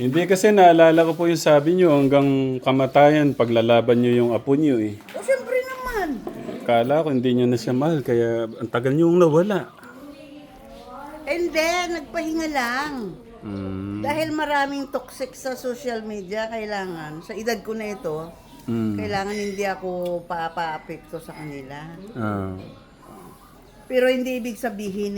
Hindi kasi naalala ko po yung sabi nyo hanggang kamatayan paglalaban nyo yung apo nyo eh. O, siyempre naman. Kala ko hindi nyo na siya mahal kaya ang tagal nyo nawala. Hindi, nagpahinga lang. Mm. Dahil maraming toxic sa social media, kailangan, sa edad ko na ito, kailangan hindi ako pa-apekto sa kanila. Ah. Pero hindi ibig sabihin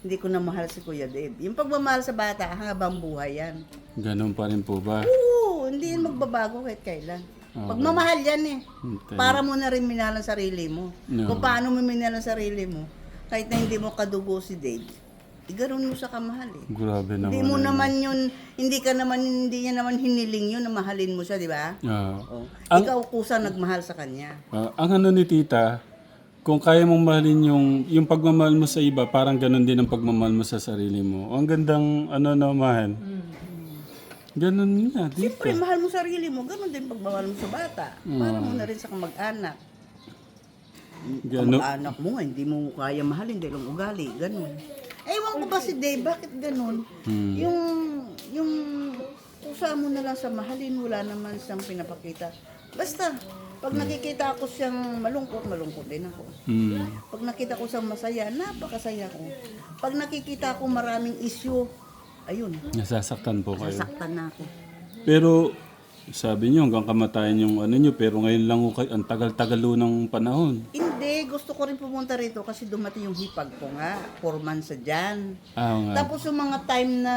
hindi ko na mahal si Kuya Dave. Yung pagmamahal sa bata, habang buhay yan. Ganun pa rin po ba? Oo, hindi yan magbabago kahit kailan. Pagmamahal yan eh. Okay. Para mo na rin minahal ang sarili mo. No. Kung paano mo minahal ang sarili mo, kahit na hindi mo kadugo si Dave, igaroon mo sa kamahal eh. Grabe naman. Hindi mo eh. naman yun, hindi niya naman hiniling yun na mahalin mo siya, di ba? Ah. Oh. Ang- Ikaw kusa nagmahal sa kanya. Ang ano ni tita, kung kaya mong mahalin yung pagmamahal mo sa iba, parang ganun din ang pagmamahal mo sa sarili mo. Ang gandang ano naman. Ganun nga, di Siyempre, mahal mo sarili mo, ganun din pagmamahal mo sa bata. Para mo na rin sa kamag-anak. Ganun. Kamag-anak mo nga, hindi mo kaya mahalin dahil ang ugali, ganun. Ewan ko ba si Dave, bakit ganun? Yung kusa mo na lang sa mahalin, wala naman siyang pinapakita. Basta, pag nakikita ko siyang malungkot, malungkot din ako. Pag nakita ko siyang masaya, napakasaya ko. Pag nakikita ko maraming issue, ayun, Nasasaktan po kayo. sasaktan na ako. Pero sabi niyo hanggang kamatayan yung ano niyo, pero ngayon lang kayo, ang tagal-tagal ng panahon. Hindi, gusto ko rin pumunta rito kasi dumating yung hipag ko nga, 4 months sa dyan. Nga. Tapos yung mga time na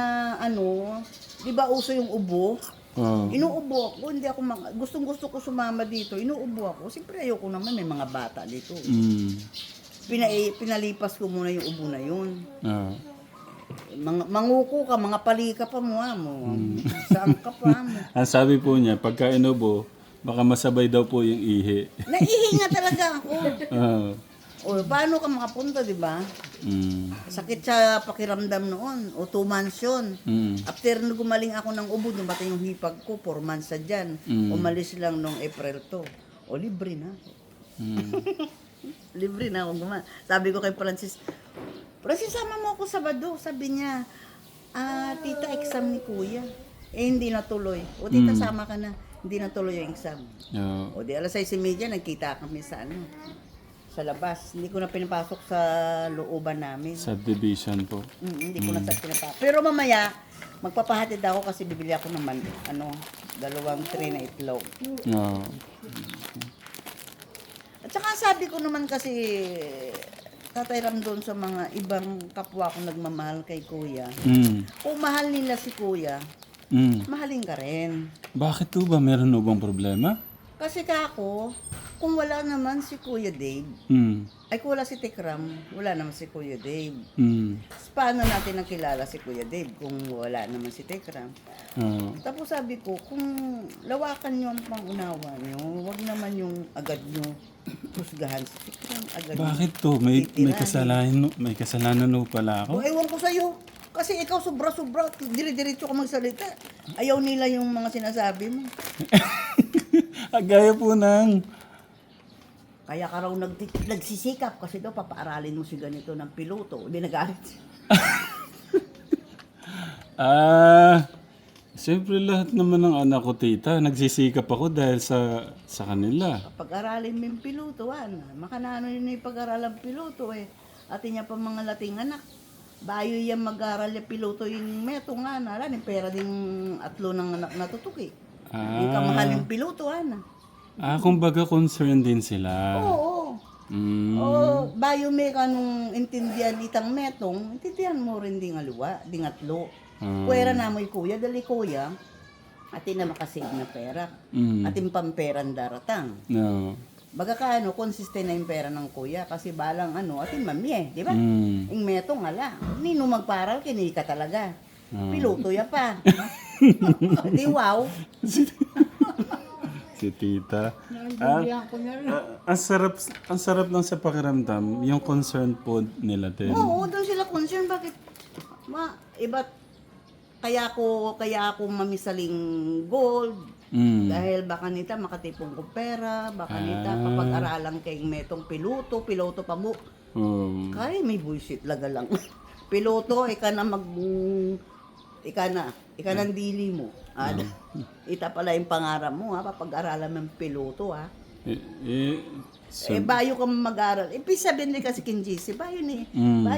di ba uso yung ubo? Oh. Inuubo ako, hindi ako gustong-gusto ko sumama dito. Inuubo ako. Siyempre ayoko naman may mga bata dito. Pinalipas ko muna yung ubo na yun. Manguko ka, mga palika pa mo mo. Saan ka pa mo? Ang sabi po niya, pagka inubo, baka masabay daw po yung ihi. Naihi nga talaga ako. Ah. O, paano ka makapunta, di ba? Sakit sa pakiramdam noon. O 2 months yun. After na gumaling ako ng ubo, dumating yung hipag ko, 4 months sa dyan. Umalis lang nung April 2. O, libre na ako. Libre na ako Sabi ko kay Francis, sama mo ako Sabado. Sabi niya, tita, exam ni Kuya. Hindi natuloy. O, tita, sama ka na. Hindi natuloy yung exam. O, di alas 6:30, nagkita kami sa sa labas. Hindi ko na pinapasok sa looban namin. Subdivision po. Hindi ko na sa pinapasok. Pero mamaya, magpapahatid ako kasi bibili ako naman, 2 tray na itlog. At saka sabi ko naman kasi, Tatay Ram doon sa mga ibang kapwa ko nagmamahal kay Kuya. Kung mahal nila si Kuya, mahalin ka rin. Bakit po ba? Meron po bang problema? Kasi kako, kung wala naman si Kuya Dave, ay kung wala si Tekram, wala naman si Kuya Dave. Paano natin nakilala si Kuya Dave kung wala naman si Tekram? Tapos sabi ko, kung lawakan nyo ang pangunawa nyo, wag naman yung agad nyo husgahan si Tekram. Bakit to? May kasalanan no pala ako? O, ewan ko sa'yo. Kasi ikaw sobra-sobra, dire-diretso ka magsalita. Ayaw nila yung mga sinasabi mo. Gaya po ng... Kaya ka raw nagsisikap kasi daw papaaralin mo si ganito ng piloto. Hindi nagalit. Siyempre lahat naman ng anak ko, tita, nagsisikap ako dahil sa kanila. Pag-aralin mo yung piloto, makanano yun yung pag-aralan piloto eh. Atin niya pa mga lating anak. Bayo yan mag-aral yung piloto yung meto nga na. Yung pera din atlo ng anak natutuki. Hindi ka mahal yung piloto, Kumbaga concerned din sila. Oo. O, bayo may ka nung intindihan itang metong, intindihan mo rin ding aliwa, ding atlo. Pwera na mo Kuya, dali Kuya, atin na makasave na pera. Atin pamperan daratang. No. Baga ka consistent na yung pera ng Kuya kasi balang atin mami di ba? Yung metong nino magparal, kinika talaga. Piloto ya pa. Di wow. Si tita. Ang sarap lang sa pakiramdam, yung concern po nila din. Oo, doon sila concern. Bakit? Iba, kaya ako mamisaling gold, Dahil baka nita makatipong ko pera, baka nita papag-aralan kay metong piloto pa mo. Oh. Kaya may bullshit laga lang. Piloto, ika na dili mo. Ita pala yung pangarap mo ha, papag-aralan ng piloto ha. Bayo ka mag-aral. Ibig sabihin din kasi kin GC, bayo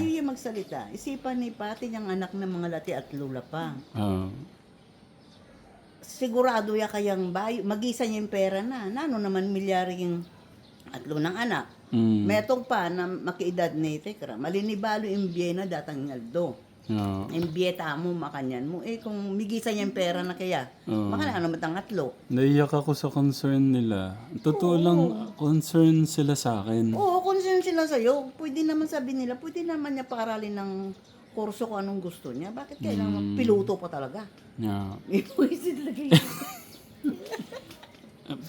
yung magsalita. Isipan ni pati niyang anak ng mga lati at lula pa. Sigurado ya kayang bayo, magisa niya yung pera na. Nano naman milyaring atlo ng anak. Metong pa na makiedad ni Tekra. Malinibalo yung biye na datang ngaldo. Yung biye mo, makanyan mo. Kung migisa niya yung pera na kaya, baka na naman ang atlo. Naiyak ako sa concern nila. Totoo lang, concern sila sa akin. Oo, concern sila sa'yo. Pwede naman sabi nila, pwede naman niya paaralin ng kurso kung anong gusto niya. Bakit kailangan piloto pa talaga? Yeah. May pwede lagi.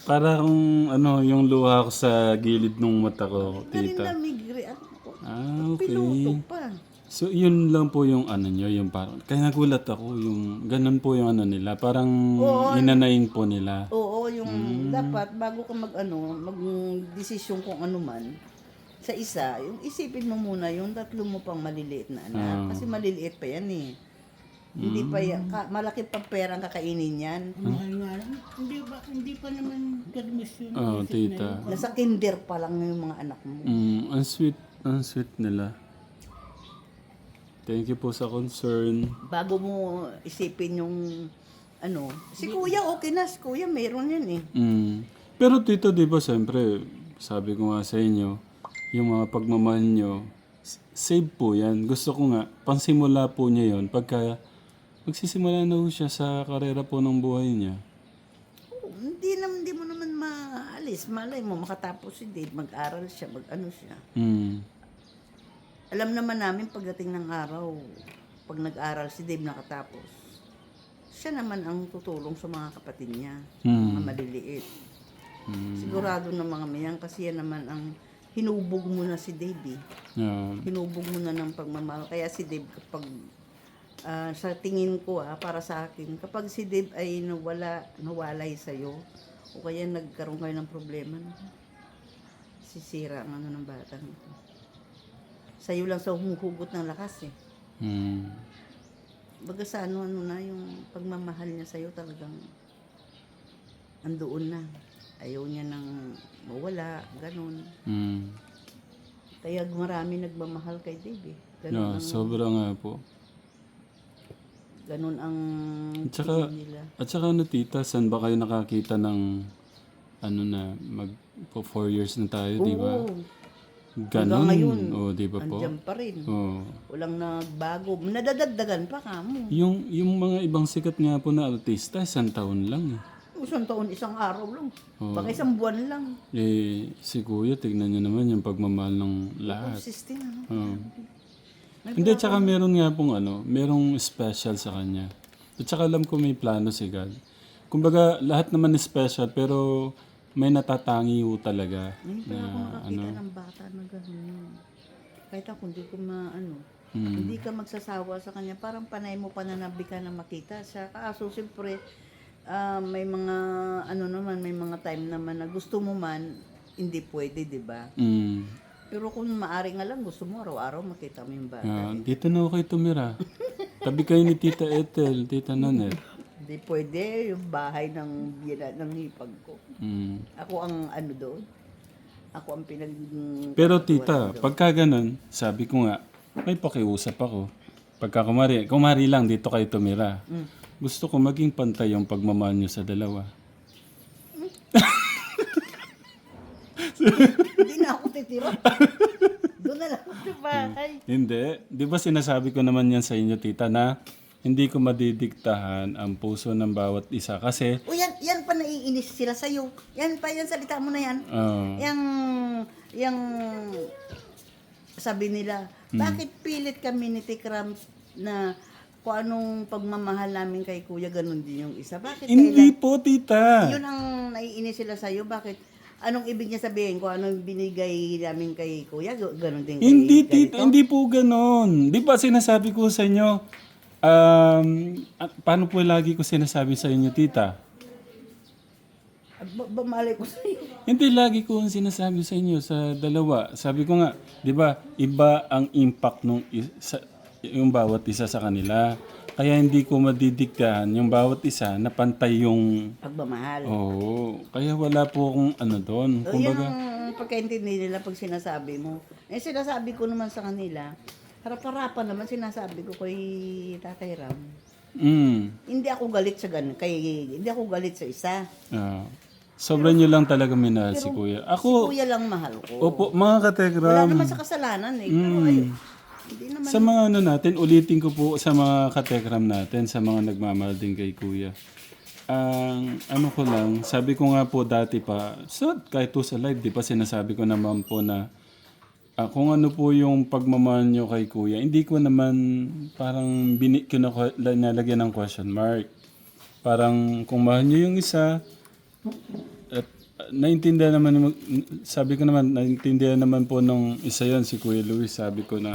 Para kung yung luha ko sa gilid ng mata ko, Galing tita. na migre. Okay. Piloto pa. So, yun lang po yung nyo, yung parang, kaya nagulat ako, yung, ganun po yung nila, parang inanayin po nila. Oo, yung dapat bago ka mag-desisyon kung ano man, sa isa, yung isipin mo muna yung tatlo mo pang maliliit na anak. Kasi maliliit pa yan eh. Hindi pa yan, malaki pa perang kakainin yan. Mahal nga lang. Hindi pa naman karmis yun. Tita. Nasa kinder pa lang yung mga anak mo. Ang sweet nila. Thank you po sa concern. Bago mo isipin yung si kuya okay na, si kuya meron yan eh. Pero tito, di ba, siyempre, sabi ko nga sa inyo, yung mga pagmamahal nyo, save po yan. Gusto ko nga, pangsimula po niya yon pagka magsisimula na po siya sa karera po ng buhay niya. Hindi mo naman maalis. Malay mo, makatapos si Dave, mag-aral siya, siya. Alam naman namin pagdating ng araw, pag nag-aral si Dave nakatapos, siya naman ang tutulong sa mga kapatid niya, mga maliliit. Sigurado na mga mayan kasi yan naman ang hinubog mo na si Dave eh. Hinubog mo na ng pagmamahal. Kaya si Dave kapag, sa tingin ko para sa akin, kapag si Dave ay nawalay sa'yo, o kaya nagkaroon kayo ng problema, sisira ang ng bata nito. Sa'yo lang sa humuhugot ng lakas eh. Baga sa na yung pagmamahal niya sa'yo talagang andoon na. Ayaw niya nang mawala, ganun. Kaya marami nagmamahal kay Dave eh. Ganun sobra nga po. Ganun ang tingin nila. At saka tita, saan ba kayo nakakita ng po 4 years na tayo, di ba? Ganon. Ngayon, di ba po? andyan pa rin. Oo. Walang nagbago. Nadadagdagan pa kamo. Yung mga ibang sikat nga po na artista, 1 taon lang eh. Isang taon, isang araw lang. Baka isang buwan lang. Si Kuya, tignan nyo naman yung pagmamahal ng lahat. Consistent, Hindi, tsaka meron nga pong merong special sa kanya. At tsaka alam ko may plano si God. Kumbaga, lahat naman is special, pero may natatangi ho talaga. Hindi ako makakita ng bata na gano'n. Kahit ako, hindi ko hindi ka magsasawa sa kanya. Parang panay mo pananabi ka na makita siya. Kaso, siyempre, may mga, may mga time naman na gusto mo man, hindi pwede, di ba? Pero kung maari nga lang, gusto mo araw-araw makita mo yung bata. Dito na ako kayo tumira. Tabi kayo ni Tita Ethel, Tita Nanet. Hindi pwede, yung bahay ng hipag ko. Ako ang doon. Ako ang Pero tita, pagka ganun, sabi ko nga, may pakiusap ako. Pagka kumari lang dito kayo tumira. Gusto ko maging pantay yung pagmamahal nyo sa dalawa. Hindi na ako titira. Doon na lang ako sa bahay. Hindi. Di ba sinasabi ko naman yan sa inyo, tita, na hindi ko madidiktahan ang puso ng bawat isa. Kasi, O yan pa naiinis sila sa'yo. Yan salita mo na yan. Yang sabi nila, bakit pilit kami ni Tikram na kung anong pagmamahal namin kay Kuya, ganun din yung isa. Bakit hindi po, tita. Yun ang naiinis sila sa'yo. Bakit? Anong ibig niya sabihin? Kung anong binigay namin kay Kuya, ganun din kay Hindi, ganito? tita. Hindi po ganun. Di ba sinasabi ko sa inyo, paano po lagi ko sinasabi sa inyo, tita? Malay ko sa'yo. Hindi, lagi ko ang sinasabi sa inyo, sa dalawa. Sabi ko nga, di ba, iba ang impact nung yung bawat isa sa kanila. Kaya hindi ko madidiktahan yung bawat isa na pantay yung... Pagmamahal. Oo. Kaya wala po akong ano doon. So, yun Kumbaga, ang pagkaintindi nila pag sinasabi mo. Eh, sinasabi ko naman sa kanila, harap-harapan naman sinasabi ko kay Tatay Ram. Hindi ako galit sa hindi ako galit sa isa. Sobrang nyo lang talaga minahal si Kuya. Si Ako, Kuya lang mahal ko. opo, mga Wala katekram. naman sa kasalanan eh. Pero ayun, hindi naman. Sa mga ano natin, ulitin ko po sa mga katekram natin, sa mga nagmamahal din kay Kuya. Ang ano ko lang, sabi ko nga po dati pa, so kahit to sa live, di pa sinasabi ko naman po na kung ano po yung pagmamahal nyo kay Kuya, hindi ko naman parang nalagyan ng question mark. Parang kung mahal nyo yung isa, at naintindihan naman, sabi ko naman, naintindihan naman po nung isa yan, si Kuya Luis, sabi ko na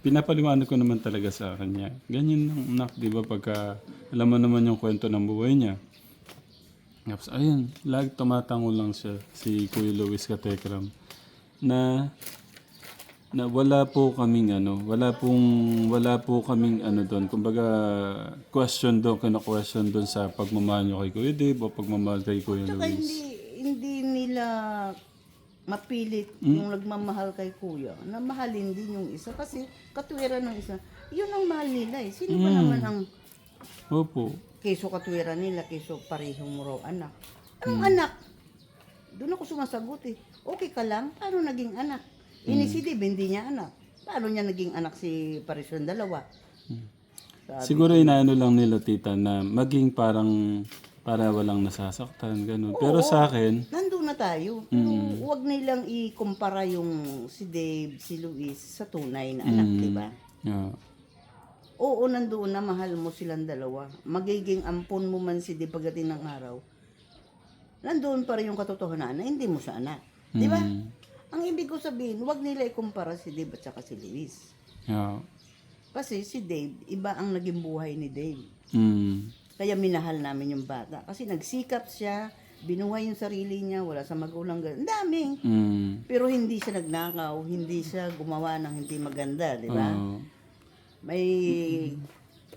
pinapaliwanag ko naman talaga sa kanya. Ganyan lang, anak, di ba, pagka alam mo naman yung kwento ng buhay niya. Tapos, ayun, lagi tumatango lang siya, si Kuya Luis Katekram, na wala po kaming wala po kaming doon. Kumbaga, question doon, kina-question doon sa pagmamahal nyo kay Kuya Dave o pagmamahal kay Kuya Tsaka Luis. hindi nila mapilit yung nagmamahal kay Kuya na mahalin din yung isa kasi katwiran ng isa. Yun ang mahal nila eh. Sino ba naman ang Opo. keso katwiran nila, keso parehong mo raw anak? Anong anak? Doon ako sumasagot eh. Okay ka lang? Paano naging anak? Si Dave, hindi niya anak. Paano niya naging anak si Paris yung dalawa? Siguro inaano lang nila, tita, na maging parang para walang nasasaktan, ganun. Pero sa akin, Nandun na tayo. Pero huwag nilang ikumpara yung si Dave, si Luis sa tunay na anak, di ba? yeah. Oo, nandoon na mahal mo silang dalawa. Magiging ampon mo man si Dave pagdating ng araw. Nandoon pa rin yung katotohanan na hindi mo siya anak. Di ba? Ang ibig ko sabihin, huwag nila ikumpara si Dave at saka si Luis. Yeah. Kasi si Dave, iba ang naging buhay ni Dave. Kaya minahal namin yung bata. Kasi nagsikap siya, binuhay yung sarili niya, wala sa magulang. Ang daming. Pero hindi siya nagnakaw, hindi siya gumawa ng hindi maganda, di ba? May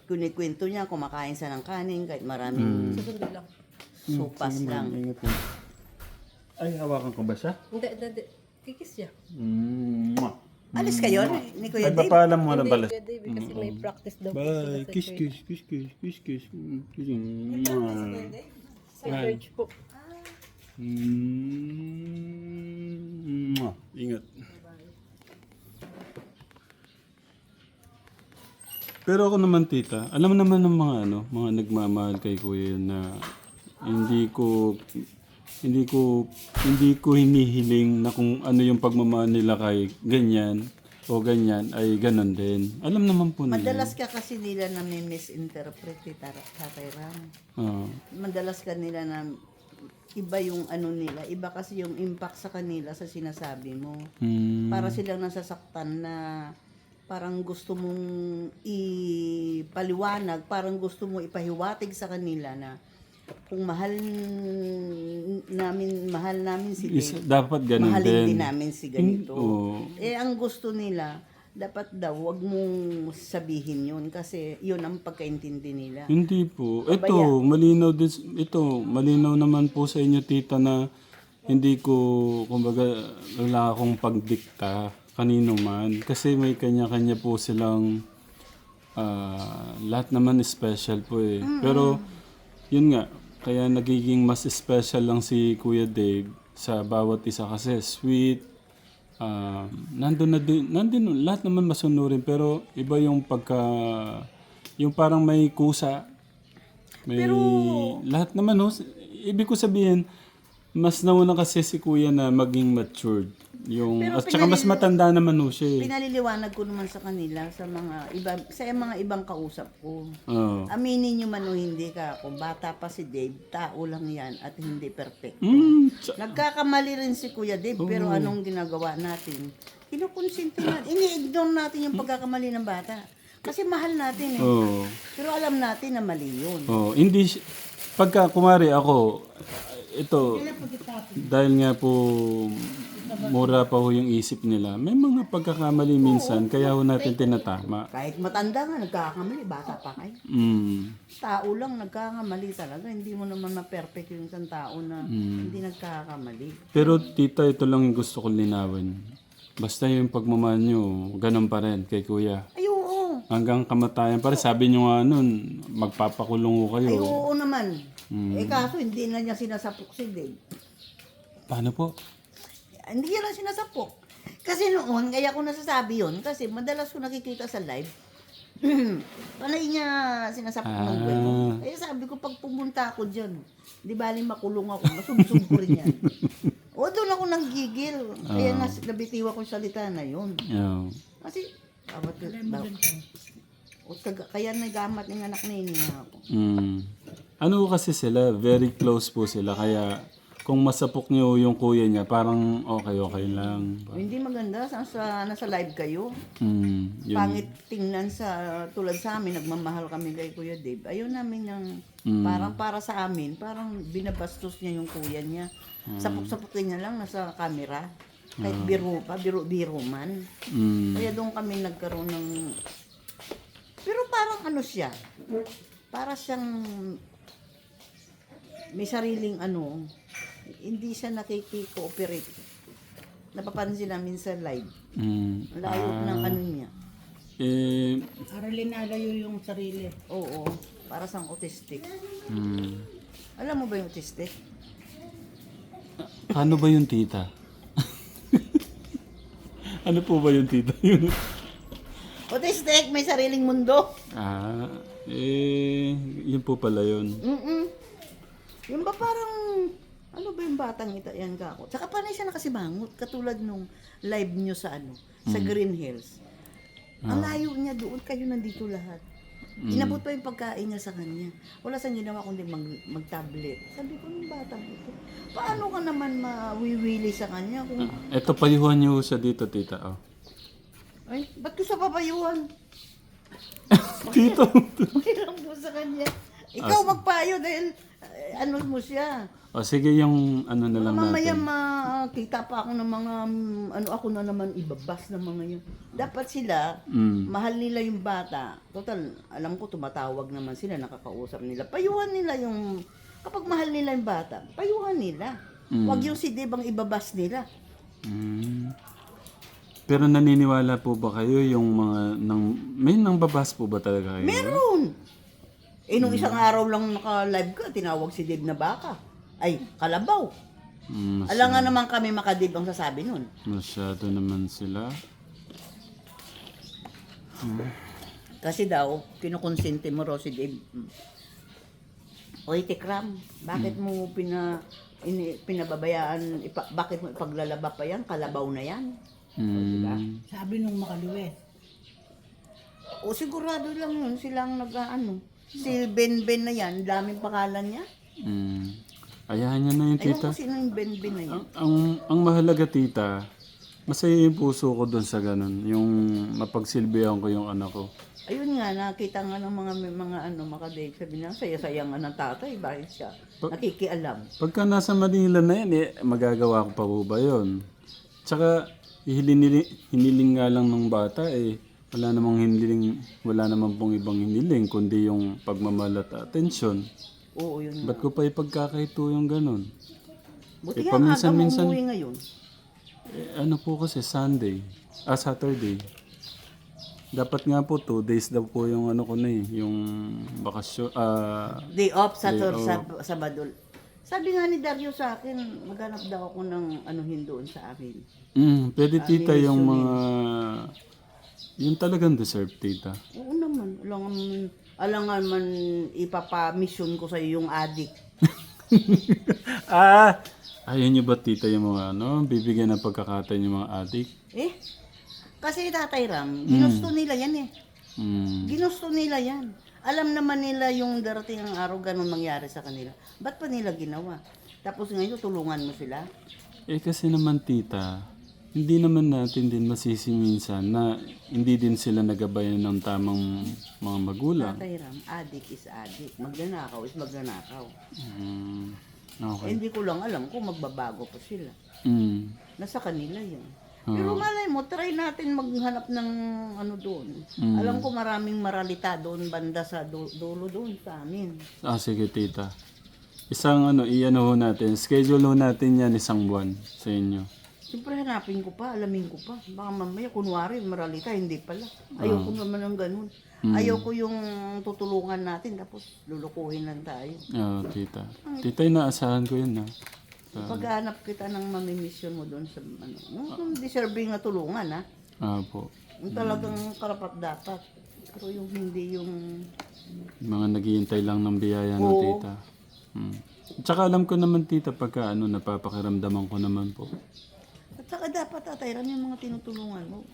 kunikwento niya, kumakain siya ng kanin, kahit maraming supas lang. Ay, hawakan ko ba siya? Hindi. Kikis siya. Alis kayo ni Kuya Ay, Dave? papaalam mo na pala. Kuya Dave, kasi may practice daw. Bye. Kiss, kiss, kiss, kiss, kiss, kiss. Sa church po. Ingat. Pero ako naman, tita, alam naman ng mga nagmamahal kay Kuya na hindi ko hinihiling na kung ano yung pagmamahal nila kay ganyan o ganyan ay ganon din. Alam naman po nila. Madalas ka kasi nila na may misinterpret ni Tatay Ram. Madalas ka nila na iba yung ano nila, iba kasi yung impact sa kanila sa sinasabi mo. Para silang nasasaktan na parang gusto mong ipaliwanag, parang gusto mo ipahiwatig sa kanila na kung mahal namin si Dave, Dapat ganon mahalin din. din namin si ganito. Oo. Eh, ang gusto nila, dapat daw, wag mong sabihin yun kasi yun ang pagkaintindi nila. Hindi po. Ito, malinaw naman po sa inyo, tita, na hindi ko, kumbaga, wala akong pagdikta kanino man. Kasi may kanya-kanya po silang, lahat naman special po eh. Pero, yun nga, kaya nagiging mas special lang si Kuya Dave sa bawat isa kasi sweet. Nandun lahat naman masunurin pero iba yung yung parang may kusa. May lahat naman ibig ko sabihin mas nauna kasi si Kuya na maging matured. At saka mas matanda naman siya eh. Pinaliliwanag ko naman sa kanila sa mga ibang kausap ko. Oo. Aminin nyo man o hindi ka, kung bata pa si Dave, tao lang yan at hindi perfecto. Nagkakamali rin si Kuya Dave, pero anong ginagawa natin? Kinukonsinti natin, ini-ignore natin yung pagkakamali ng bata. Kasi mahal natin eh. Oo. Pero alam natin na mali yun. Hindi pagka kumari ako ito, Kailan pagkatapos? dahil nga po mura pa ho yung isip nila, may mga pagkakamali minsan, kaya ho natin tinatama. Kahit matanda nga, nagkakamali. Bata pa kayo. Mm. Tao lang nagkakamali talaga. Hindi mo naman na-perfect yung isang tao na hindi nagkakamali. Pero tita, ito lang yung gusto kong linawin. Basta yung pagmamahal nyo, ganun pa rin kay kuya. Ay, oo. Hanggang kamatayan pa rin. Sabi nyo nga nun, magpapakulong ho kayo. Ay, oo naman. Eh, kaso hindi na niya sinasapok si Dave. Paano po? Hindi niya lang sinasapok. Kasi noon, kaya ko nasasabi yun, kasi madalas ko nakikita sa live, panay niya sinasapok ng kwento. Kaya sabi ko, pag pumunta ako dyan, di bali makulong ako, masubsub ko rin yan. O doon ako nanggigil. Kaya nabitiwa ko yung salita na yun. Yeah. Kasi, bawat daw. Kaya nagamat ng anak na niya ako. Mm. Ano kasi sila, very close po sila. Kaya kung masapok niyo yung kuya niya, parang okay lang. Hindi maganda, nasa live kayo. Yun. Pangit tingnan sa tulad sa amin, nagmamahal kami kay Kuya Dave. Ayaw namin ng parang para sa amin, parang binabastos niya yung kuya niya. Sapok-sapokin niya lang nasa camera. Kahit biro pa, biro man. Kaya doon kami nagkaroon ng... Pero parang ano siya, para siyang may sariling ano, hindi siya nakiki-cooperate. Napapansin namin sa live. Ang layo ng ano niya. Eh, Aralin na layo yung sarili. Oo, para sang autistic. mm. Alam mo ba yung autistic? Ano ba yung tita? Ano po ba yung tita? Autistic, may sariling mundo. Yun po pala yun. Yung ba parang, ano ba yung batang ito, yan ka ako. Tsaka panay siya nakasibangot, katulad nung live nyo sa ano, sa Green Hills. Ang layo niya doon, kayo nandito lahat. Inabot pa yung pagkain niya sa kanya. Wala siyang ginawa kundi mag-tablet. Sabi ko, nung batang ito, paano ka naman mawiwili sa kanya kung, Ito, payuhan niyo siya dito, tita. Oh. ay, ba't ko sa papayuhan? Tito! Okay lang po sa kanya. Ikaw magpayo dahil, ano mo siya. O sige, yung ano na lang Mamaya natin. makita pa ako ng mga, ano ako na naman ibabas ng mga yun. Dapat sila, mahal nila yung bata. Total, alam ko tumatawag naman sila, nakakausap nila. Payuhan nila yung, kapag mahal nila yung bata, payuhan nila. Huwag yung si Debang ibabas nila. Mm. Pero naniniwala po ba kayo yung mga, may nang babas po ba talaga kayo? Meron! Eh, nung isang araw lang naka-live ka, tinawag si Deb na baka. Ay, kalabaw. Alangan naman kami makadib ang sasabi nun. Masyado naman sila. Kasi daw, kinukonsente mo raw si Dave. Oy, Tikram, bakit mo pinababayaan, bakit mo ipaglalaba pa yan? Kalabaw na yan. Diba? Sabi nung makaliwet. O sigurado lang yun, silang nag-ano. Si Ben na yan, daming pangalan niya. Ayahan niya na yung Ayun tita. ko sino yung Ben na yan. Ang mahalaga, tita, masaya yung puso ko doon sa ganun. Yung mapagsilbihan ko yung anak ko. Ayun nga, nakita nga ng mga makadate. Sabi niya, saya-saya nga ng tatay. Bakit siya nakikialam? Pagka nasa Manila na yan, magagawa ko pa po ba yun? Tsaka, hiniling nga lang ng bata, wala namang pong ibang hiniling, kundi yung pagmamahal at atensyon. Oo, yun nga. Ba't ko pa ipagkakaito yung ganun? Buti nga aga mo paminsan-minsan- umuwi ngayon. Ano po kasi, Saturday. Dapat nga po 2 days daw po yung ano ko na yung bakasyon, Day off sa Day off. Sabado. Sabi nga ni Dario sa akin, maghanap daw ako ng anuhin doon sa akin. pwede tita yung mga, yung talagang deserve tita. Oo naman. Alangan man ipapa-mission ko sa yung adik. Ayaw niyo ba tita yung mga bibigyan ng pagkakataon yung mga adik? Kasi Tatay Ram, ginusto nila yan eh. Mm. Ginusto nila yan. Alam naman nila yung darating ang araw ganun mangyari sa kanila. Ba't pa nila ginawa? Tapos ngayon tulungan mo sila? Kasi naman tita, hindi naman natin din masisi minsan na hindi din sila nagabayan ng tamang mga magulang. Tatay Ram, adik is adik. Magnanakaw is magnanakaw. Okay. Hindi ko lang alam kung magbabago pa sila. Mm. Nasa kanila yun. Oo. Pero malay mo, try natin maghanap ng ano doon. Mm. Alam ko maraming maralita doon, banda sa dulo doon sa amin. Sige tita. Isang iano ho natin. Schedule ho natin yan isang buwan sa inyo. Siyempre hanapin ko pa, alamin ko pa. Baka mamaya, kunwari, maralita, hindi pala. Ayoko naman ng ganun. Ayoko yung tutulungan natin, tapos lulukuhin lang tayo. Tita. Tita, inaasahan ko yun, ha? Paghanap kita ng mamimission mo doon sa, yung deserving na tulungan, ha? Po. Yung talagang karapat dapat. Pero yung hindi yung... Mga naghihintay lang ng biyaya ng Oo. tita. Tsaka alam ko naman, tita, pagka napapakiramdaman ko naman po. At saka dapat atayran yung mga tinutulungan mo.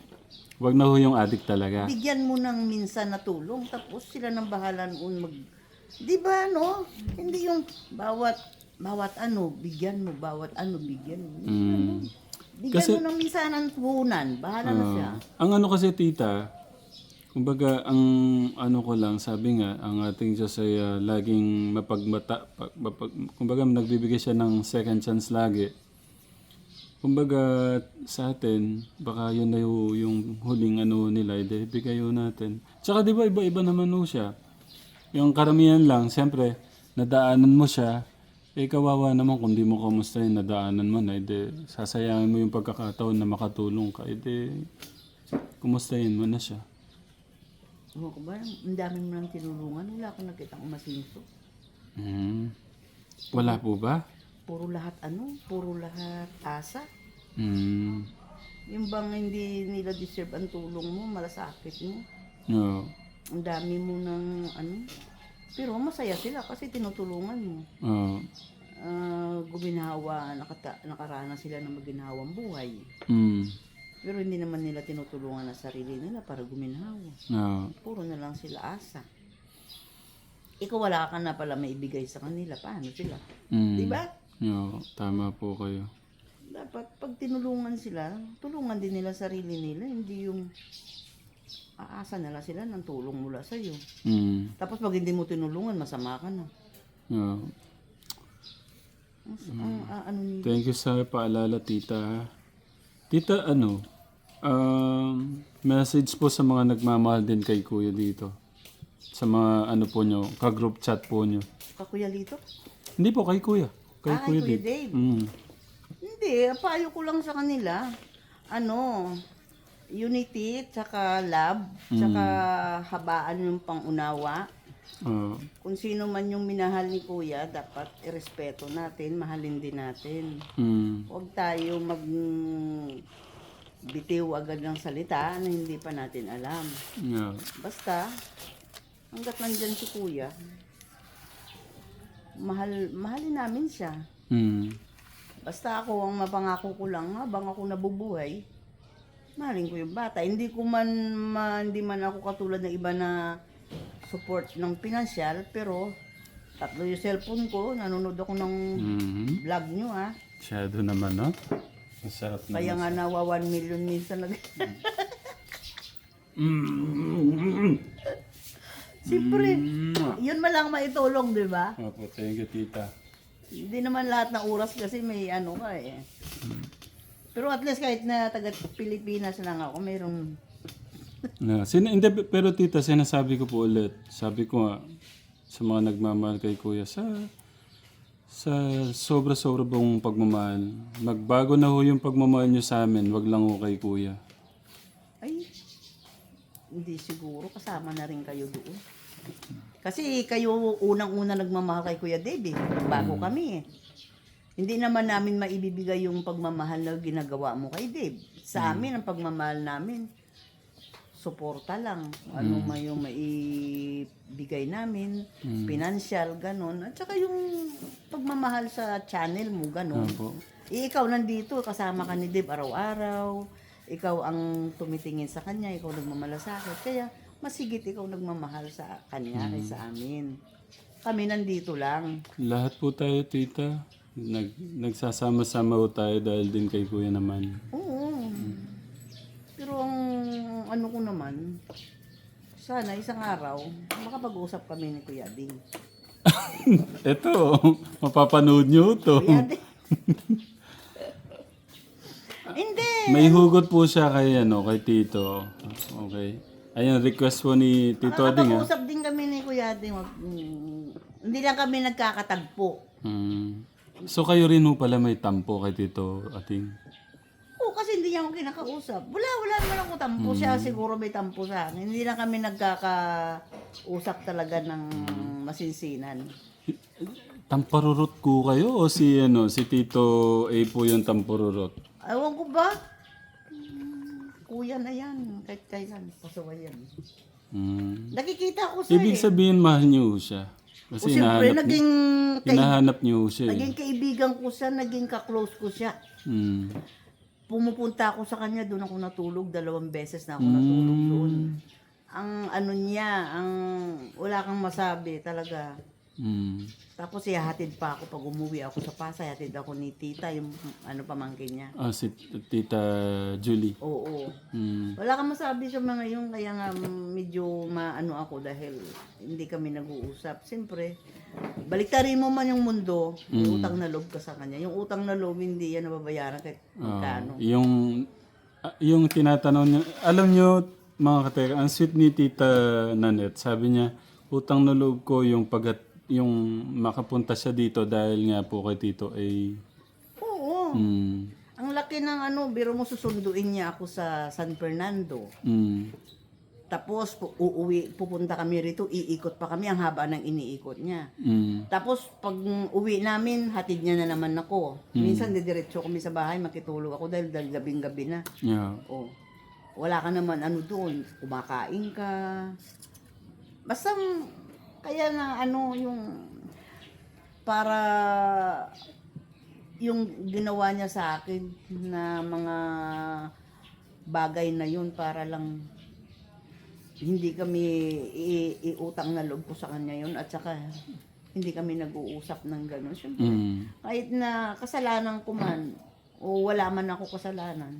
Wag na ho yung addict talaga. Bigyan mo ng minsan na tulong, tapos sila nang bahala noon mag... Di ba, no? Hindi yung bawat ano, bigyan mo, bawat ano, bigyan mo. Bigyan Kasi- mo ng minsan ng puhunan, bahala na siya. Ang kasi, tita, kumbaga, ang ko lang, sabi nga, ang ating Diyos ay laging kumbaga, nagbibigay siya ng second chance lagi. Kumbaga, sa atin, baka yun na yung huling nila, bigay yun natin. Tsaka di ba, iba-iba naman ho siya. Yung karamihan lang, siyempre, nadaanan mo siya, kawawa naman kung di mo kamusta yung nadaanan mo na, sasayangin mo yung pagkakataon na makatulong ka, kumustahin mo na siya. Oo ko ba? Ang dami mo nang tinulungan, wala akong nakita kong masinso. Wala po ba? Puro lahat puro lahat asa. Yung bang hindi nila deserve ang tulong mo, malasakit mo. Oo. Ang dami mo ng pero masaya sila kasi tinutulungan mo. Oo. Guminhawa, nakaranas sila ng maginhawang buhay. Pero hindi naman nila tinutulungan ang sarili nila para guminhawa. Oo. Puro na lang sila asa. Ikaw wala ka na pala maibigay sa kanila. Paano sila? Di ba? Oo, tama po kayo. Dapat pag tinulungan sila, tulungan din nila sarili nila. Hindi yung aasa na lang sila ng tulong mula sa'yo. Tapos pag hindi mo tinulungan, masama ka na. Oo. Ano nila? Thank you sa paalala, tita. Tita, message po sa mga nagmamahal din kay kuya dito. Sa mga po nyo, ka-group chat po nyo. Kakuya Lito? Hindi po, kay kuya. Kay Kuya Dave. Hindi, payo ko lang sa kanila. Unity, tsaka love, tsaka habaan yung pangunawa. Kung sino man yung minahal ni kuya, dapat irespeto natin, mahalin din natin. Huwag tayo bitiw agad ng salita na hindi pa natin alam. Yeah. Basta, hanggat nandyan si kuya, mahalin namin siya. Basta ako, ang mapangako ko lang, habang ako nabubuhay, mahalin ko yung bata. Hindi man ako katulad ng iba na support ng pinansyal, pero 3 yung cellphone ko, nanonood ako ng vlog nyo, ha. Masyado naman, no? Masarap na. Kaya nga nawa 1 million minsan Siyempre, yun man lang maitulong, di ba? Opo, thank you, tita. Hindi naman lahat ng oras kasi may ka eh. Pero at least kahit na taga Pilipinas lang ako, mayroong... Hindi, pero tita, sinasabi ko po ulit. Sabi ko nga, sa mga nagmamahal kay kuya, sa sobra-sobra pong pagmamahal. Magbago na ho yung pagmamahal nyo sa amin, wag lang ho kay kuya. Ay, hindi siguro. Kasama na rin kayo doon. Kasi kayo unang-una nagmamahal kay Kuya Dave, bago kami eh. Hindi naman namin maibibigay yung pagmamahal na ginagawa mo kay Dave. Sa amin, ang pagmamahal namin, suporta lang. Ano may yung maibigay namin, financial, ganon. At saka yung pagmamahal sa channel mo, ganon. Opo. Ikaw nandito, kasama ka ni Dave araw-araw. Ikaw ang tumitingin sa kanya, ikaw nagmamalasakit. Kaya, masigit ikaw nagmamahal sa kanya kaysa amin. Kami nandito lang. Lahat po tayo, tita. Nagsasama-sama po tayo dahil din kay kuya naman. Oo. Pero ang ano ko naman, sana isang araw, makapag-usap kami ni Kuya Ding. Ito, mapapanood nyo to. Kuya din. Hindi. May hugot po siya kay, kay Tito. Okay. Ayun, request po ni Tito Ading. Nakakapag-usap din kami ni Kuya Ading. Hindi lang kami nagkakatagpo. So kayo rin ho pala may tampo kay Tito Ading. Oo, kasi hindi niya ako kinakausap. Wala naman ako tampo. Siya siguro may tampo sa akin. Hindi lang kami nagkakausap talaga ng masinsinan. Tamparurot ko kayo o si Tito A po yung tamparurot? Ewan ko ba? Kuya na yan. Kahit kailan. Pasaway yan. Nakikita ko siya Ibig sabihin mahal niyo siya. O Kasi siyempre, hinahanap niyo siya. naging kaibigan ko siya, naging ka-close ko siya. Pumupunta ako sa kanya, doon ako natulog. 2 beses na ako natulog doon. Ang ano niya, wala kang masabi talaga. Tapos ihahatid pa ako pag umuwi ako sa Pasay, hatid ako ni tita, yung pamangkin niya. Si Tita Julie. Oo. Wala kang masabi sa mga yun, kaya nga medyo maano ako dahil hindi kami nag-uusap. Siyempre, baliktarin mo man yung mundo, may utang na loob ka sa kanya. Yung utang na loob, hindi yan nababayaran kahit magkano. Yung tinatanong niyo, alam niyo mga kateka, ang sweet ni Tita Nanette, sabi niya, utang na loob ko yung yung makapunta siya dito dahil nga po kay Tito ay... Oo. Ang laki ng biro mo susunduin niya ako sa San Fernando. Tapos pupunta kami rito, iikot pa kami, ang haba ng iniikot niya. Tapos pag uwi namin, hatid niya na naman ako. Minsan didiretso kami sa bahay, makitulog ako dahil gabing-gabi na. Yeah. Oh. Wala ka naman doon, kumakain ka. Basta kaya na yung para yung ginawa niya sa akin na mga bagay na yun para lang hindi kami iutang na loob ko sa kanya yun at saka hindi kami nag-uusap ng gano'n. Siyempre, kahit na kasalanan ko man o wala man ako kasalanan,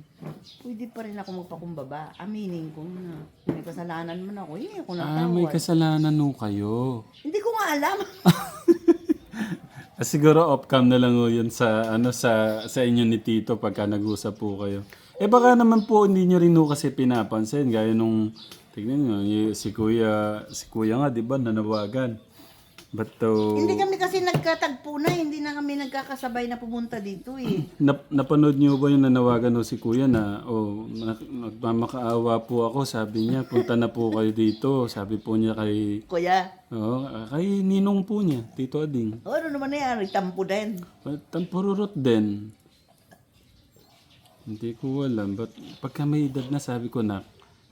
pwede pa rin ako magpakumbaba. Aminin ko na may kasalanan man ako, hindi ako natawad. may kasalanan no kayo. Hindi ko nga alam. Siguro off-cam na lang ho yun sa inyo ni Tito pagka nag-usap po kayo. Baka naman po hindi nyo rin ho kasi pinapansin. Gaya nung, tignan nyo, si Kuya nga, di ba, nanawagan. But Hindi kami kasi nagkatagpo na, hindi na kami nagkakasabay na pumunta dito eh. Napanood niyo ba yung nanawagan ho si Kuya na magmamakaawa po ako, sabi niya, punta na po kayo dito. Sabi po niya kay kay ninong po niya, Tito Ading. Ano naman na yan, nagtampo din. Tampururot din. Hindi ko alam, but pagka may edad na sabi ko na,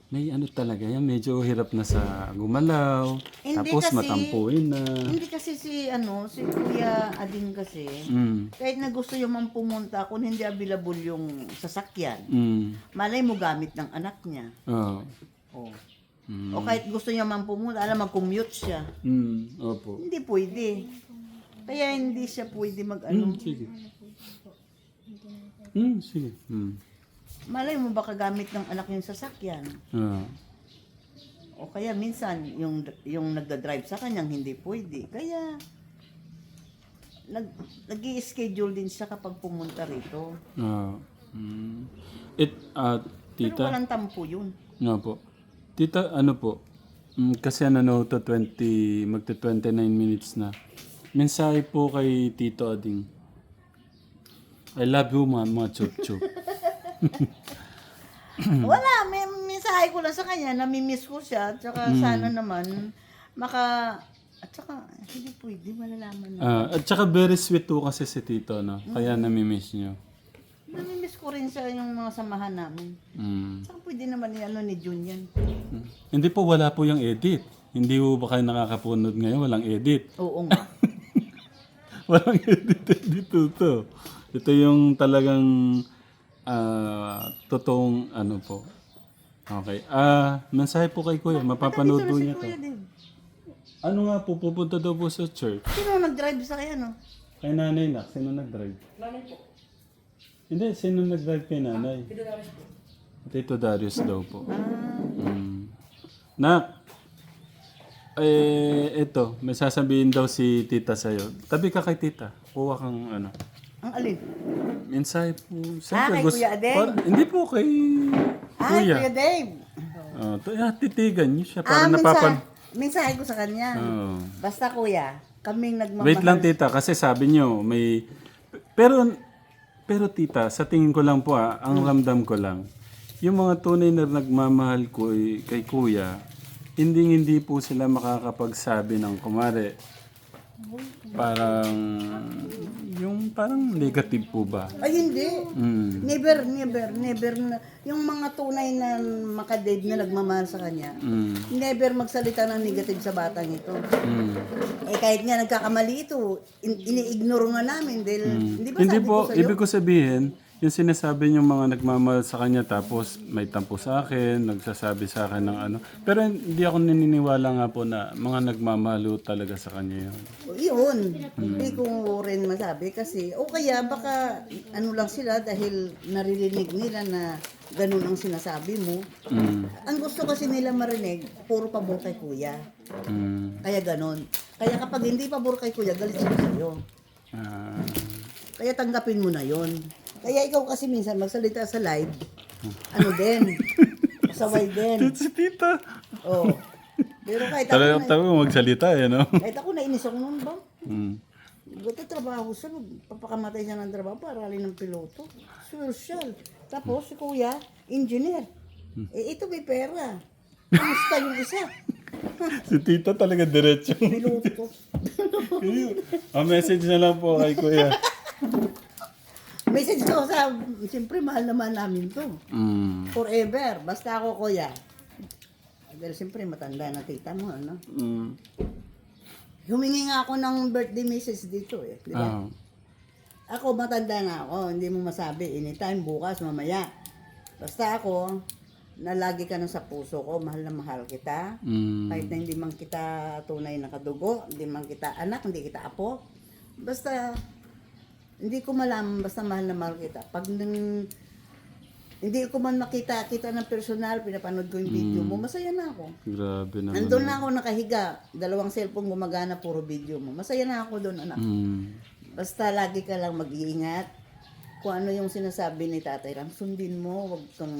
may talaga yan, medyo hirap na sa gumalaw, tapos matampuin na. Hindi kasi si Kuya Ading kasi, kahit na gusto yung man pumunta, kung hindi available yung sasakyan, malay mo gamit ng anak niya. Oh. O kahit gusto niya man pumunta, mag-commute siya. Opo. Hindi pwede. Kaya hindi siya pwede Sige. Sige. Malay mo baka gamit ng anak yung sasakyan. O kaya minsan, yung nagda-drive sa kanyang hindi pwede. Kaya, nag-i-schedule din siya kapag pumunta rito. Tita? Pero walang tampo yun. Po. Tita, po? Kasi to 29 minutes na. Mensahe po kay Tito Ading. I love you, mga chup-chup. Wala, may mensahe ko lang sa kanya, namimiss ko siya, at saka sana naman, at saka, hindi pwede, malalaman na. At saka very sweet po kasi si Tito, no? Kaya namimiss niyo. Namimiss ko rin siya yung mga samahan namin. Saka pwede naman ni Jun yan. Hindi po, wala po yung edit. Hindi po ba kayo nakakapunod ngayon, walang edit. Oo nga. Walang edit dito to. Ito yung talagang totoong po. Okay. Mensahe po kay Kuya. Mapapanood po niya to. Ano nga po, pupunta daw po sa church. Sino nag-drive sa kaya, no? Kay nanay na. Sino nag-drive? Nanay po. Hindi, sino nag-drive kay nanay? Tito Darius po. Tito Darius daw po. Nak! Ito, may sasabihin daw si tita sa'yo. Tabi ka kay tita. Kuha kang ano. Ang alin? Mensahe po. Kay Kuya Adeng? Hindi po kay Kuya. Kuya Dave. Titigan niyo siya para Mensahe ko sa kanya. Oo. Basta kuya, kaming nagmamahal. Wait lang tita, kasi sabi niyo may... Pero tita, sa tingin ko lang po ang ramdam ko lang, yung mga tunay na nagmamahal ko kay kuya, hindi po sila makakapagsabi ng kumare. Parang, yung parang negative po ba? Ay, hindi. Mm. Never. Na, yung mga tunay na makadave na nagmamahal sa kanya, never magsalita ng negative sa batang ito. Kahit nga nagkakamali ito, ini-ignore nga namin dahil, hindi ba Hindi sabi po, ko sa'yo? ibig ko sabihin, yung sinasabi yung mga nagmamahal sa kanya tapos may tampo sa akin, nagsasabi sa akin ng ano. Pero hindi ako naniniwala nga po na mga nagmamahal ho talaga sa kanya yun. Yun. Hindi ko rin masabi kasi, o kaya baka ano lang sila dahil naririnig nila na ganun ang sinasabi mo. Ang gusto kasi nila marinig, puro pabor kay kuya. Kaya ganun. Kaya kapag hindi pabor kay kuya, galit sila sa'yo. Kaya tanggapin mo na yon. Kaya ikaw kasi minsan magsalita sa live, ano din, pasaway din. Si tita. Oh. Pero kahit ako Talagang magsalita no? kahit ako nainis ako noon ba? Mm. Buti trabaho siya, papakamatay siya ng trabaho para alin ng piloto. Social. Tapos si kuya, engineer. Ito may pera. Kamusta yung isa? Si tita talaga diretso. Piloto. Message na lang po kay kuya. Message ko sa, siyempre mahal naman namin to. Forever. Basta ako kuya. Dahil siyempre matanda na tita mo, ano? Humingi nga ako ng birthday message dito eh. Di ba? Ako matanda na ako, hindi mo masabi. Anytime, bukas, mamaya. Basta ako, na lagi ka na sa puso ko, mahal na mahal kita. Kahit na hindi man kita tunay na kadugo, hindi man kita anak, hindi kita apo. Basta, hindi ko malaman, basta mahal na mahal kita. Pag hindi ko man makita ng personal, pinapanood ko yung video mo, masaya na ako. Grabe naman. Nandun na ako nakahiga, 2 cellphone gumagana, puro video mo. Masaya na ako doon, anak. Basta lagi ka lang mag-iingat. Kung ano yung sinasabi ni Tatay Ram, sundin mo, wag kang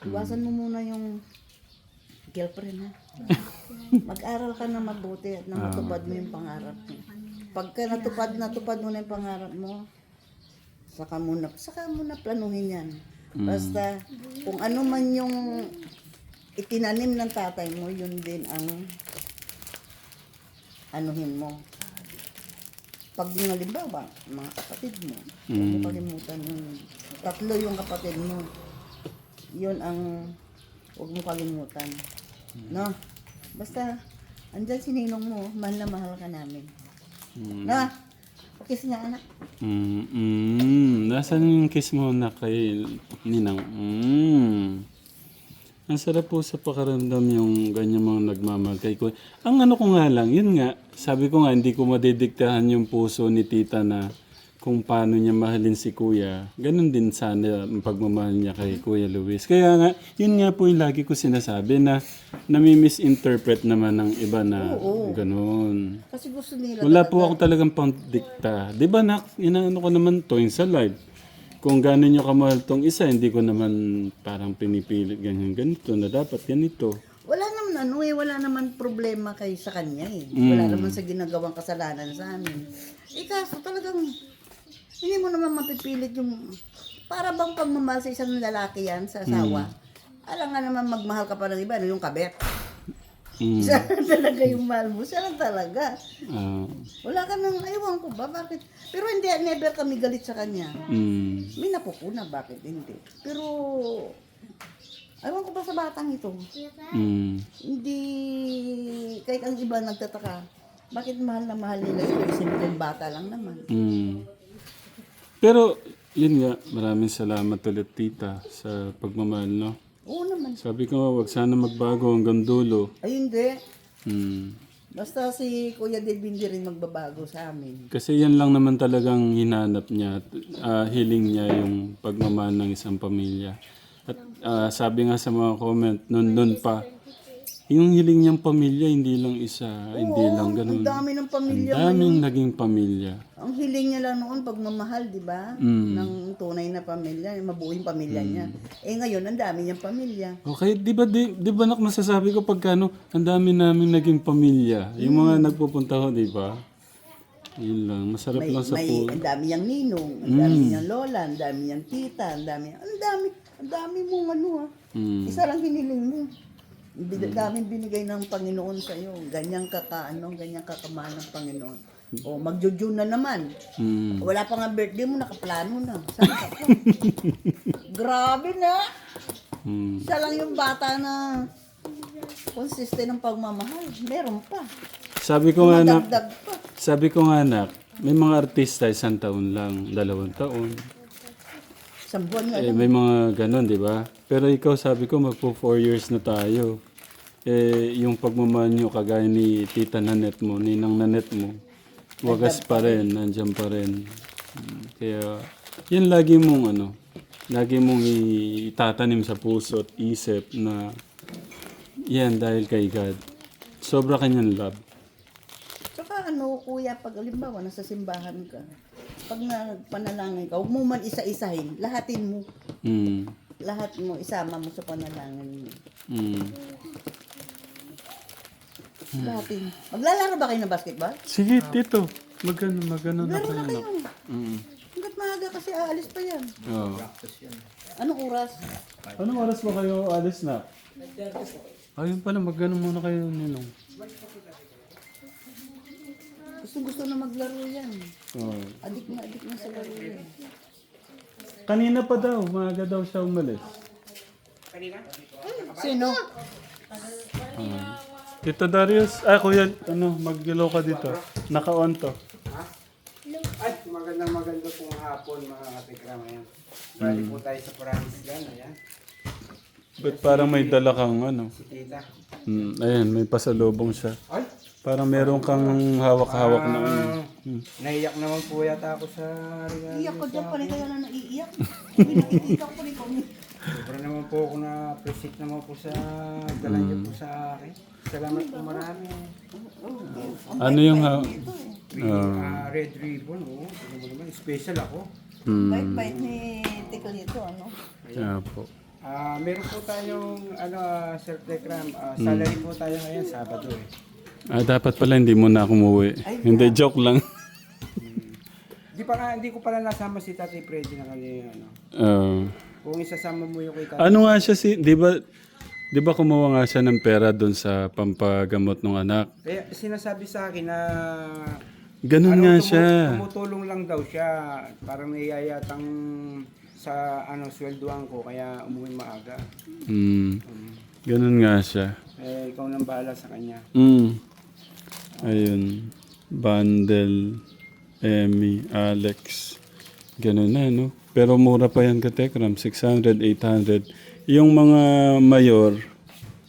iwasan mo muna yung girlfriend ha. Mag-aral ka na mabuti at na matupad mo yung pangarap mo. Pagka natupad mo na yung pangarap mo, saka mo na planuhin yan. Basta, kung ano man yung itinanim ng tatay mo, yun din ang anuhin mo. Pag halimbawa, mga kapatid mo, huwag mo kalimutan yung 3 yung kapatid mo. Yun ang huwag mo kalimutan. No? Basta, andyan si Ninong mo, mahal na mahal ka namin. No? Kiss nga anak. Nasaan yung kiss mo na kay Ninang? Ang sarap po sa pakaramdam yung ganyan mga nagmamahal kay Kuya. Ang ano ko nga lang, yun nga, sabi ko nga, hindi ko madidiktahan yung puso ni tita na kung paano niya mahalin si Kuya. Ganun din sana ang pagmamahal niya kay Kuya Luis. Kaya nga, yun nga po yung lagi ko sinasabi na nami-misinterpret naman ng iba na ganun. Kasi gusto nila. Wala po ako talagang pang-dikta. Di ba inaano ko naman to yung sa live. Kung gano'n nyo kamahal tong isa, hindi ko naman parang pinipilit ganito na dapat ganito. Wala naman wala naman problema kay sa kanya eh. Wala naman sa ginagawang kasalanan sa amin. Kaso talagang hindi mo naman mapipilit yung para bang pagmamahal sa isang lalaki yan sa asawa. Alam nga naman magmahal ka pa ng iba, yung kabet. Siya lang talaga yung mahal mo. Siya lang talaga. Wala ka nang, ayaw ko ba? Bakit? Pero hindi, never kami galit sa kanya. May napupuna, bakit hindi? Pero, ayaw ko ba sa batang ito? Hindi, kahit ang iba nagtataka, bakit mahal na mahal nila yung simpleng bata lang naman? Pero, yun nga, maraming salamat ulit tita sa pagmamahal, no? Oo naman. Sabi ko, wag sana magbago hanggang dulo. Ay, hindi. Basta si Kuya Dave hindi rin magbabago sa amin. Kasi yan lang naman talagang hinanap niya, hiling niya yung pagmamahal ng isang pamilya. At sabi nga sa mga comment, nun pa, yung hiling niyang pamilya, hindi lang isa, hindi lang ganun. Ang dami ng pamilya. Ang daming naging pamilya. Ang hiling niya lang noon, pagmamahal, di ba? Mm. Ng tunay na pamilya, yung mabuing pamilya niya. Eh ngayon, ang dami niyang pamilya. Okay, di ba nak masasabi ko pagkano, ang dami namin naging pamilya. Yung mga nagpupunta ko, di ba? Yun lang, masarap lang sa po. Ang dami niyang ninong, ang dami niyang lola, ang dami niyang tita, ang dami mong ano ha. Isa lang hiniling mo. Daming binigay ng Panginoon sa iyo. Ganyang ganyang kakamahal ng Panginoon. O magjo-June na naman. Wala pa nga birthday mo, nakaplano na. Saan ka pa? Grabe na. Isa lang yung bata na consistent ng pagmamahal. Meron pa. Sabi ko nga nak, Dagdag pa. may mga artista 1 taon lang, 2 taon. Isang buwan nga Eh, may mga ganon, di ba? Pero ikaw, sabi ko, magpo 4 years na tayo. Eh, yung pagmamahal nyo, kagaya ni Tita Nanet mo, Ninang Nanet mo, wagas pa rin, nandyan pa rin. Kaya, yan lagi mong itatanim sa puso at isip na yan dahil kay God. Sobra kanyang love. Tsaka kuya, pag alimbawa, nasa simbahan ka, pag nagpanalangin ka, huwag mo man isa-isahin, lahatin mo. Lahat mo, isama mo sa panalangin mo. Lahatin. Maglalaro ba kayo ng basketball? Sige, Tito. Magano na Laro kayo. na kayo. Mm. Hanggat maaga kasi aalis pa yan. Oh. Anong oras? Anong oras ba kayo alis na? Ayun pala, magano muna kayo, Ninong. Gusto na maglaro yan. Oh. Adik na sa laro yan. Kanina pa daw, maaga daw siya umalis. Sino? Tito Darius, kuya, mag-galaw ka dito. Naka-on to. Ay, maganda pong hapon mga katikram. Ayan. Bali po tayo sa Promise Land. Ayan. Ba't parang may dala kang Si tita. ayan, may pasalubong siya. Ay, Parang meron kang hawak-hawak na naiyak naman po yata ako sa regalo. Iyak ko dyan pa rin kaya na naiiyak. Pinakikita ko rin kung Sobra naman po ako na-appreciate naman po sa dala niyo po sa akin. Salamat po marami. Ano yung Red ribbon, oh. Ano mo naman, special ako. bait-bait ni Tito nito, ano? Yeah po. Meron po tayong self-decram. Salary po tayo ngayon, Sabado eh. Dapat pala hindi mo na ako umuwi. Hindi, joke lang. Hindi ko pala nasama si Tatay Freddy na kanina. Kung isasama mo yung kay Tatay. Ano nga siya di ba kumuha nga siya ng pera doon sa pampagamot ng anak? Kaya sinasabi sa akin na Ganun nga siya. tumutulong lang daw siya. Parang naiyayatang sa sweldoan ko kaya umuwi maaga. Ganun nga siya. Ikaw nang bahala sa kanya. Ayun. Bundle, Emmy, Alex. Ganun na, no? Pero mura pa yan ka Tekram. 600, 800. Yung mga mayor,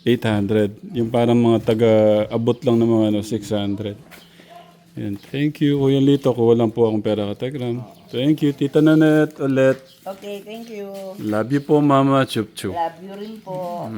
800. Yung parang mga taga-abot lang ng mga 600. Yan. Thank you, Kuya Lito. Kuha lang po akong pera ka Tekram. Thank you, Tita Nanet ulit. Okay, thank you. Love you po, Mama. Chup chup. Love you rin po.